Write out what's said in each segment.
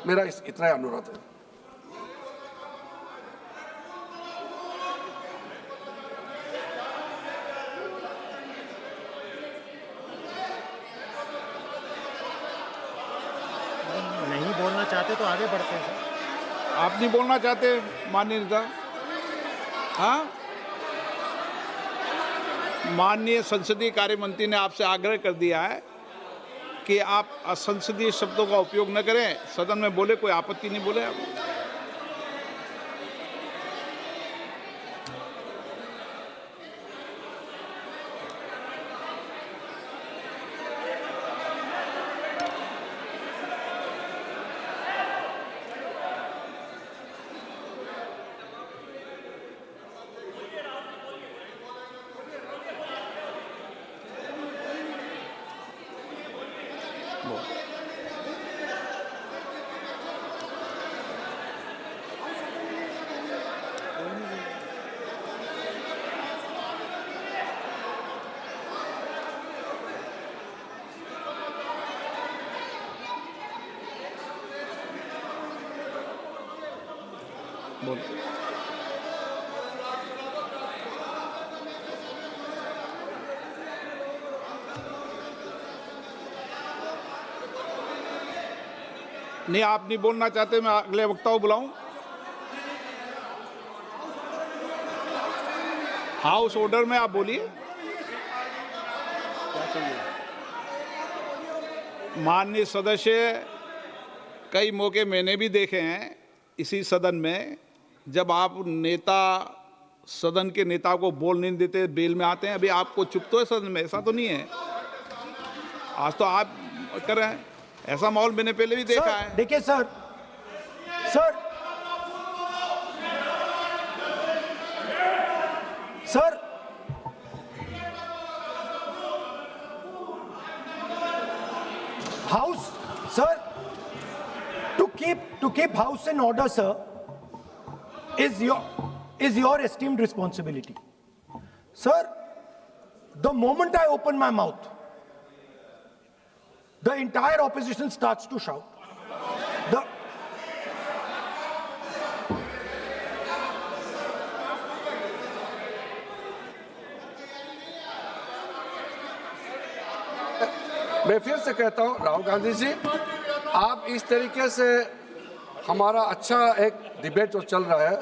मेरा इतना ही अनुरोध है। नहीं बोलना चाहते तो आगे बढ़ते हैं सर। आप नहीं बोलना चाहते माननीय नेता? हाँ, माननीय संसदीय कार्य मंत्री ने आपसे आग्रह कर दिया है कि आप असंसदीय शब्दों का उपयोग न करें, सदन में बोले, कोई आपत्ति नहीं बोले आप। बोल। नहीं, आप नहीं बोलना चाहते, मैं अगले वक्ता को बुलाऊं? हाउस ऑर्डर में आप बोलिए। माननीय सदस्य, कई मौके मैंने भी देखे हैं इसी सदन में, जब आप नेता सदन के नेता को बोल नहीं देते, बेल में आते हैं। अभी आपको चुप तो है सदन में, ऐसा तो नहीं है। आज तो आप कर रहे हैं, ऐसा माहौल मैंने पहले भी देखा है। देखिए sir, house sir, to keep house in order, sir, is your esteemed responsibility. Sir, the moment I open my mouth, the entire opposition starts to shout. मैं फिर से कहता हूं, राहुल गांधी जी, आप इस तरीके से हमारा अच्छा एक डिबेट जो चल रहा है,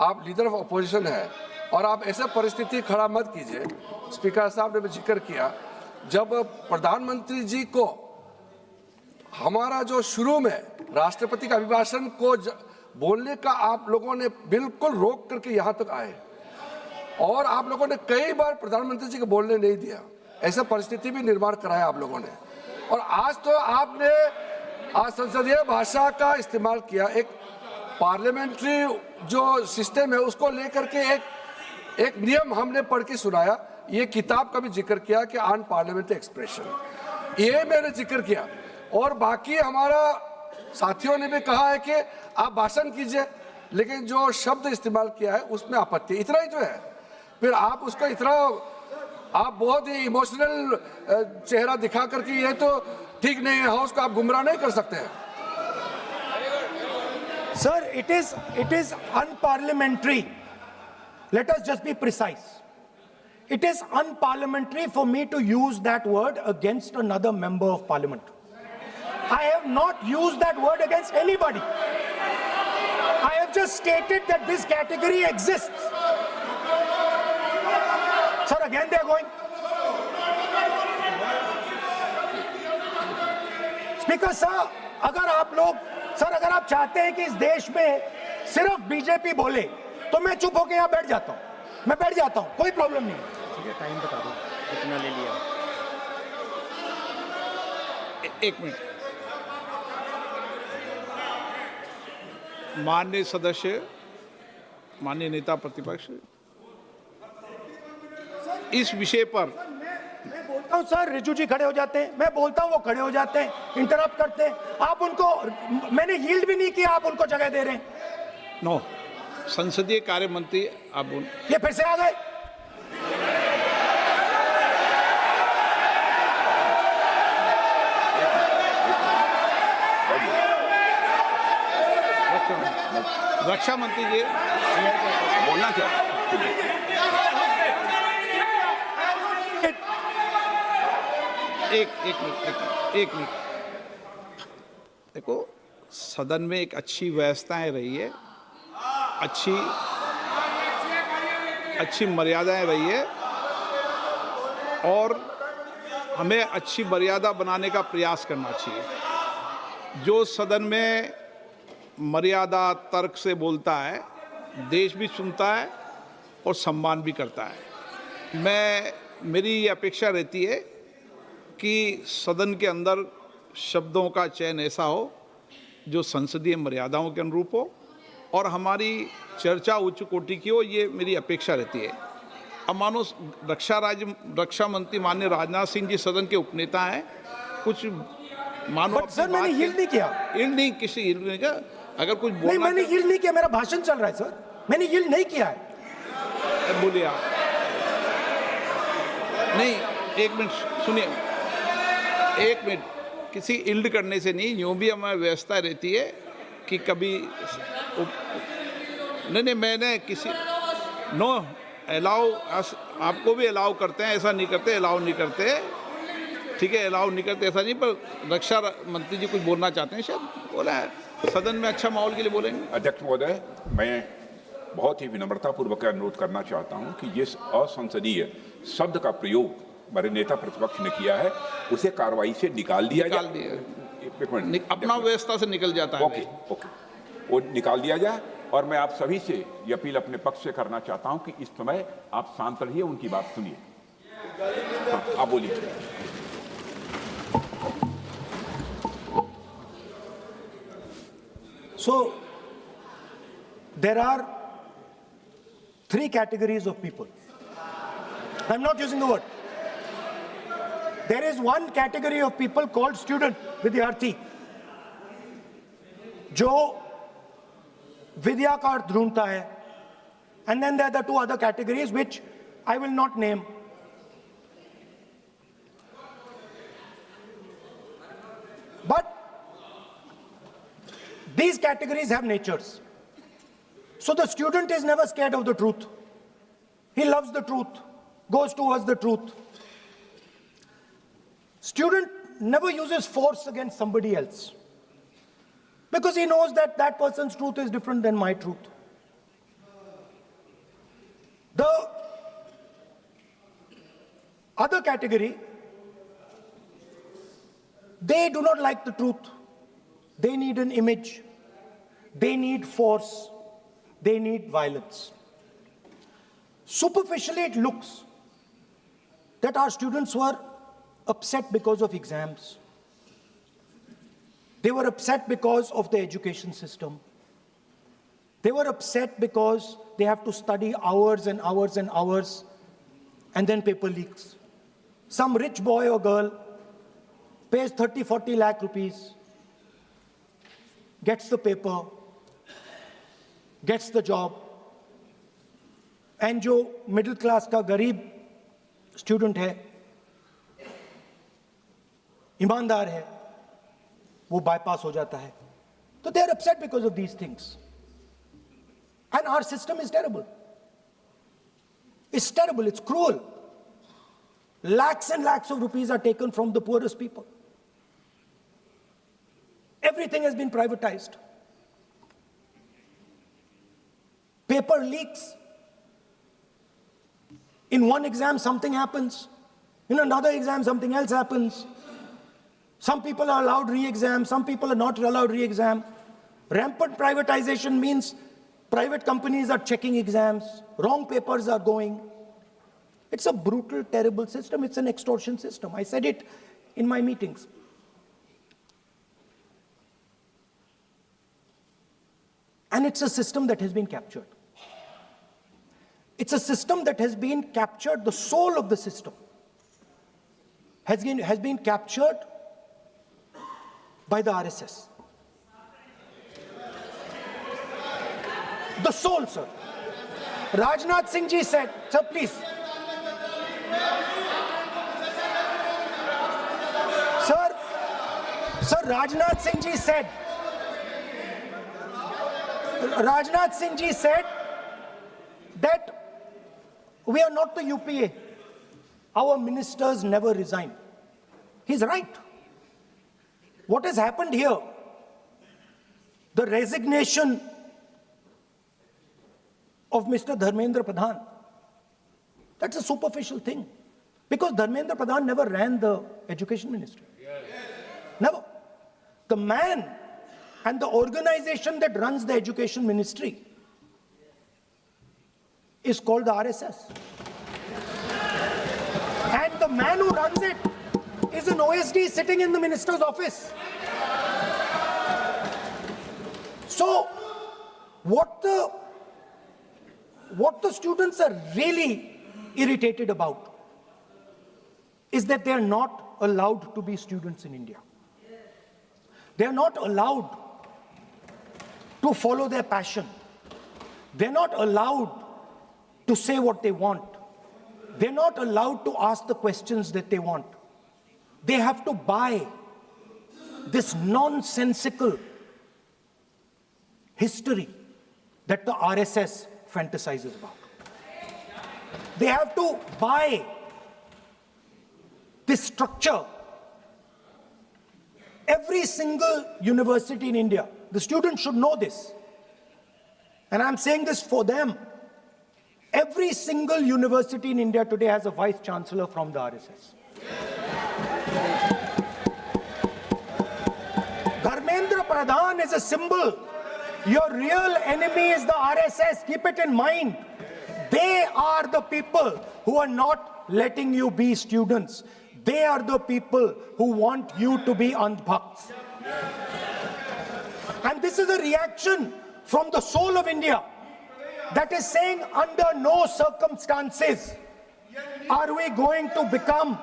आप लीडर ऑफ अपोजिशन है और आप ऐसे परिस्थिति खड़ा मत कीजिए। स्पीकर साहब ने भी जिक्र किया, जब प्रधानमंत्री जी को हमारा जो शुरू में राष्ट्रपति का अभिभाषण को बोलने का आप लोगों ने बिल्कुल रोक करके यहाँ तक आए और आप लोगों ने कई बार प्रधानमंत्री जी को बोलने नहीं दिया। ऐसा परिस्थिति भी निर्माण कराया आप लोगों ने। और आज तो आपने आज संसदीय भाषा का इस्तेमाल किया, एक पार्लियामेंट्री जो सिस्टम है उसको लेकर के एक नियम हमने पढ़ के सुनाया। ये किताब का भी जिक्र किया कि अन पार्लियामेंट्री एक्सप्रेशन, ये मैंने जिक्र किया। और बाकी हमारा साथियों ने भी कहा है कि आप भाषण कीजिए, लेकिन जो शब्द इस्तेमाल किया है उसमें आपत्ति, इतना ही तो है। फिर आप उसका इतना आप बहुत ही इमोशनल चेहरा दिखा करके ये तो ठीक नहीं है, हाउस को आप गुमराह नहीं कर सकते हैं। Sir, it is unparliamentary. Let us just be precise. It is unparliamentary for me to use that word against another member of parliament. I have not used that word against anybody. I have just stated that this category exists. Sir, again they are going. Speaker sir, अगर आप चाहते हैं कि इस देश में सिर्फ BJP बोले तो मैं चुप होकर यहाँ बैठ जाता हूँ, मैं बैठ जाता हूँ, कोई प्रॉब्लम नहीं। ठीक है, टाइम बता दो कितना ले लिया। एक मिनट। माननीय सदस्य, माननीय नेता प्रतिपक्ष, इस विषय पर मैं बोलता हूं सर, रिजू जी खड़े हो जाते हैं, मैं बोलता हूं वो खड़े हो जाते हैं, इंटरप्ट करते हैं। आप उनको, मैंने यील्ड भी नहीं किया, आप उनको जगह दे रहे हैं। नो, संसदीय कार्य मंत्री आप ये फिर से आ गए। रक्षा मंत्री जी बोलना क्या? एक मिनट देखो, सदन में एक अच्छी व्यवस्थाएं रही है, अच्छी मर्यादाएं रही है, और हमें अच्छी मर्यादा बनाने का प्रयास करना चाहिए। जो सदन में मर्यादा तर्क से बोलता है, देश भी सुनता है और सम्मान भी करता है। मेरी ये अपेक्षा रहती है कि सदन के अंदर शब्दों का चयन ऐसा हो जो संसदीय मर्यादाओं के अनुरूप हो और हमारी चर्चा उच्च कोटि की हो, ये मेरी अपेक्षा रहती है। अब मानो रक्षा मंत्री माननीय राजनाथ सिंह जी सदन के उपनेता हैं, कुछ मानो बट सर मैंने यील्ड नहीं किया। यील्ड नहीं, किसी यील्ड नहीं किया। अगर कुछ नहीं, मैंने यील्ड नहीं किया, मेरा भाषण चल रहा है सर, मैंने यील्ड नहीं किया है। बोलिए आप। नहीं, एक मिनट सुनिए, एक मिनट। किसी इल्ड करने से नहीं, यूँ भी हमारी व्यवस्था रहती है कि कभी नहीं, मैंने किसी नो अलाउ, आपको भी अलाउ करते हैं, ऐसा नहीं करते, अलाउ नहीं करते, ठीक है, अलाउ नहीं करते ऐसा नहीं। पर रक्षा मंत्री जी कुछ बोलना चाहते हैं, शायद बोला है, सदन में अच्छा माहौल के लिए बोलेंगे। अध्यक्ष महोदय, मैं बहुत ही विनम्रतापूर्वक अनुरोध करना चाहता हूं कि जिस असंसदीय शब्द का प्रयोग हमारे नेता प्रतिपक्ष ने किया है उसे कार्रवाई से निकाल दिया जाए। अपना व्यवस्था से निकल जाता है। ओके, वो निकाल दिया जाए। और मैं आप सभी से ये अपील अपने पक्ष से करना चाहता हूं कि इस समय आप शांत रहिए, उनकी बात सुनिए। हाँ, आप बोलिए। So, there are 3 categories of people. I'm not using the word. There is one category of people called student, विद्यार्थी, जो विद्या का अर्थ ढूंढता है. And then there are the 2 other categories which I will not name. But these categories have natures. So the student is never scared of the truth. He loves the truth, goes towards the truth. Student never uses force against somebody else because he knows that that person's truth is different than my truth. The other category, they do not like the truth. They need an image. They need force. They need violence. Superficially, it looks that our students were upset because of exams. They were upset because of the education system. They were upset because they have to study hours and hours and hours, and then paper leaks. Some rich boy or girl pays 30-40 lakh rupees, gets the paper, gets the job, and जो middle class का गरीब student है, ईमानदार है, वो bypass हो जाता है. So they are upset because of these things. And our system is terrible. It's terrible, it's cruel. Lakhs and lakhs of rupees are taken from the poorest people. Everything has been privatized. Paper leaks. In one exam, something happens. In another exam, something else happens. Some people are allowed re-exam, some people are not allowed re-exam. Rampant privatization means private companies are checking exams, wrong papers are going. It's a brutal, terrible system. It's an extortion system. I said it in my meetings. And it's a system that has been captured. It's a system that has been captured, the soul of the system has been captured by the RSS. The soul, sir. Rajnath Singh ji said, sir, please. Sir, Rajnath Singh ji said, Rajnath Singh ji said that we are not the UPA. Our ministers never resign. He's right. What has happened here? The resignation of Mr. Dharmendra Pradhan, that's a superficial thing. Because Dharmendra Pradhan never ran the education ministry. Never. The man and the organization that runs the education ministry is called the RSS. And the man who runs it is an OSD sitting in the minister's office. So, what the students are really irritated about is that they are not allowed to be students in India. They are not allowed to follow their passion. They're not allowed to say what they want. They're not allowed to ask the questions that they want. They have to buy this nonsensical history that the RSS fantasizes about. They have to buy this structure. Every single university in India, the students should know this, and I'm saying this for them. Every single university in India today has a vice chancellor from the RSS. Dharmendra Pradhan is a symbol. Your real enemy is the RSS. Keep it in mind. They are the people who are not letting you be students. They are the people who want you to be andhbhakts. And this is a reaction from the soul of India that is saying, under no circumstances are we going to become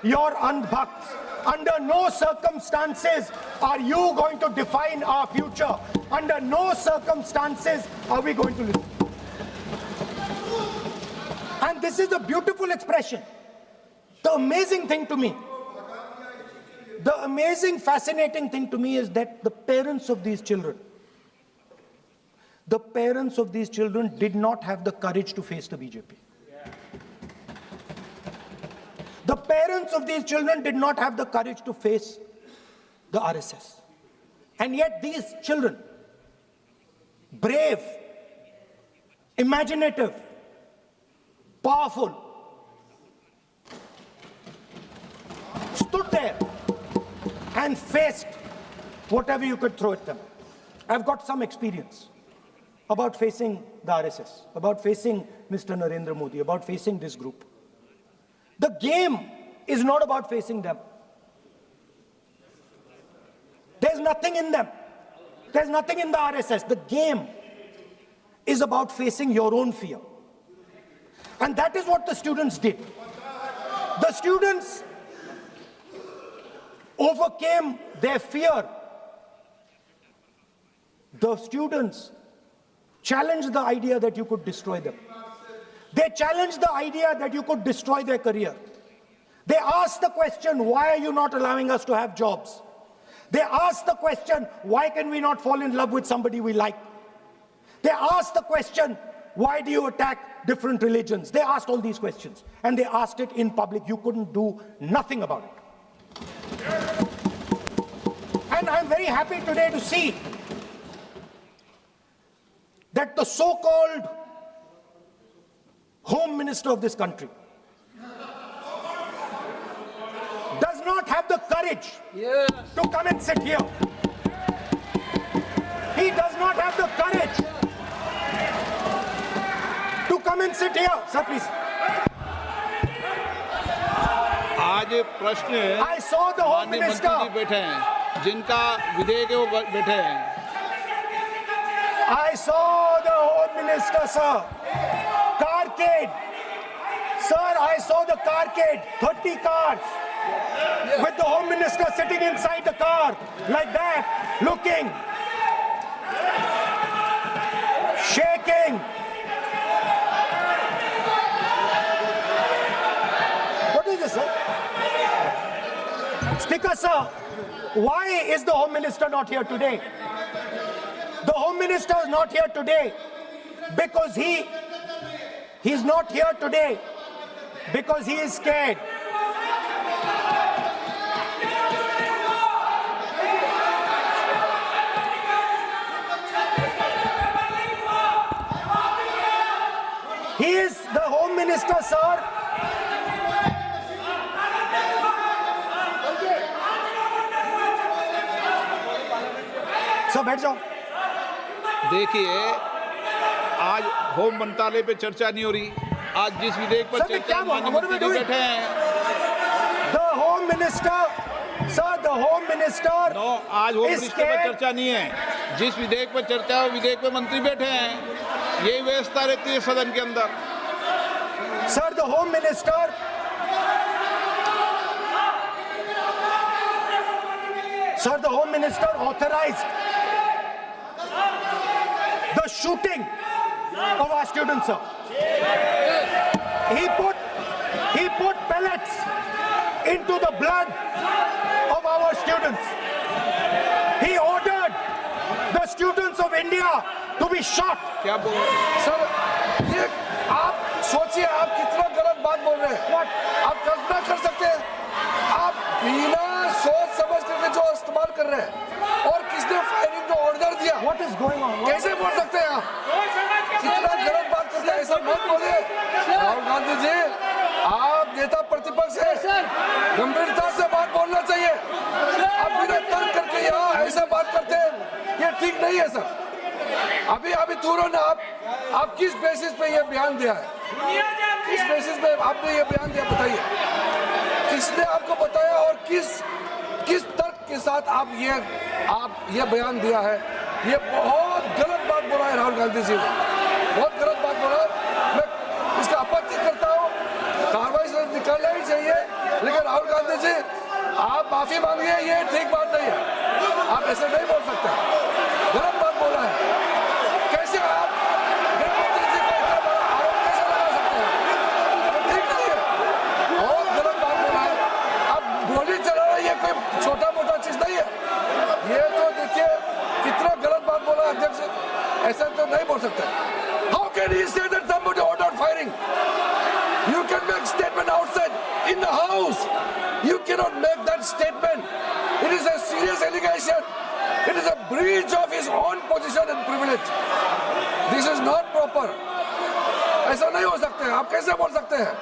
your andhbhakts. Under no circumstances are you going to define our future. Under no circumstances are we going to listen. And this is a beautiful expression. The amazing thing to me, the amazing, fascinating thing to me is that the parents of these children did not have the courage to face the BJP. The parents of these children did not have the courage to face the RSS. And yet these children, brave, imaginative, powerful, stood there and faced whatever you could throw at them. I've got some experience about facing the RSS, about facing Mr. Narendra Modi, about facing this group. The game is not about facing them. There's nothing in them. There's nothing in the RSS. The game is about facing your own fear. And that is what the students did. The students overcame their fear. The students challenged the idea that you could destroy them. They challenged the idea that you could destroy their career. They asked the question, why are you not allowing us to have jobs? They asked the question, why can we not fall in love with somebody we like? They asked the question, why do you attack different religions? They asked all these questions, and they asked it in public. You couldn't do nothing about it. And I'm very happy today to see that the so-called Home Minister of this country does not have the courage to come and sit here. He does not have the courage to come and sit here. Sir, please. आज प्रश्न I saw the Home माननीय Minister. मंत्री जी बैठे हैं, जिनका विधेयक है वो बैठे हैं. I saw the Home Minister, sir. Carcade. Sir, I saw the carcade. 30 cars. With the Home Minister sitting inside the car. Like that. Looking. Shaking. What is this, sir? Speaker, sir. Why is the Home Minister not here today? The Home Minister is not here today because he's not here today because he is scared. He is the Home Minister, sir. बैठ जाओ। देखिए, आज home मंत्रालय पे चर्चा नहीं हो रही। आज जिस विधेयक पर चर्चा माननीय मंत्री बैठे हैं, The Home Minister, sir, the Home Minister, no, आज होम मिनिस्टर पर चर्चा नहीं है। जिस विधेयक पर चर्चा है, विधेयक पे मंत्री बैठे हैं। यही व्यवस्था रहती है सदन के अंदर। Sir, the Home Minister, sir, the Home Minister authorized the shooting of our students, sir. He put pellets into the blood of our students. He ordered the students of India to be shot. क्या बोल रहे हैं? Sir, ये आप सोचिए, आप कितना गलत बात बोल रहे हैं। आप कल्पना कर सकते हैं, आप बिना सोच समझ करके जो इस्तेमाल कर रहे हैं और किसने फायरिंग का ऑर्डर दिया, What is going on? कैसे बोल सकते हैं आप? कितना गलत बात करते हैं, ऐसा मत बोलिए। राहुल गांधी जी, आप नेता प्रतिपक्ष हैं, गंभीरता से बात बोलना चाहिए। आप बिना तर्क करके यहाँ ऐसा बात करते हैं, ये ठीक नहीं है सर। अभी तुरंत आप किस बेसिस पे ये बयान दिया है? किस बेसिस पे आपने ये बयान दिया, बताइए। किसने आपको बताया और किस तर्क के साथ आप ये बयान दिया है? ये बहुत गलत बात बोला है राहुल गांधी जी ने, बहुत गलत बात बोला है। मैं इसका आपत्ति करता हूँ, कार्रवाई से निकालना ही चाहिए, लेकिन राहुल गांधी जी आप माफी मांगिए, ये ठीक बात नहीं है। आप ऐसे नहीं बोल सकते, गलत बात बोला है। कैसे आप गृहमंत्री जी को इतना बड़ा आरोप कैसे लगा सकते हैं? ठीक नहीं है, बहुत गलत बात बोला है। आप गोली चला रहे, ये कोई छोटा मोटा चीज नहीं है। ये तो देखिए कितना गलत बात बोला अध्यक्ष, ऐसा तो नहीं बोल सकते। How can he say that somebody ordered firing? You can make statement outside in the house. You cannot make that statement. It is a serious allegation. It is a breach of his own position and privilege. This is not proper. ऐसा नहीं हो सकते हैं, आप कैसे बोल सकते हैं?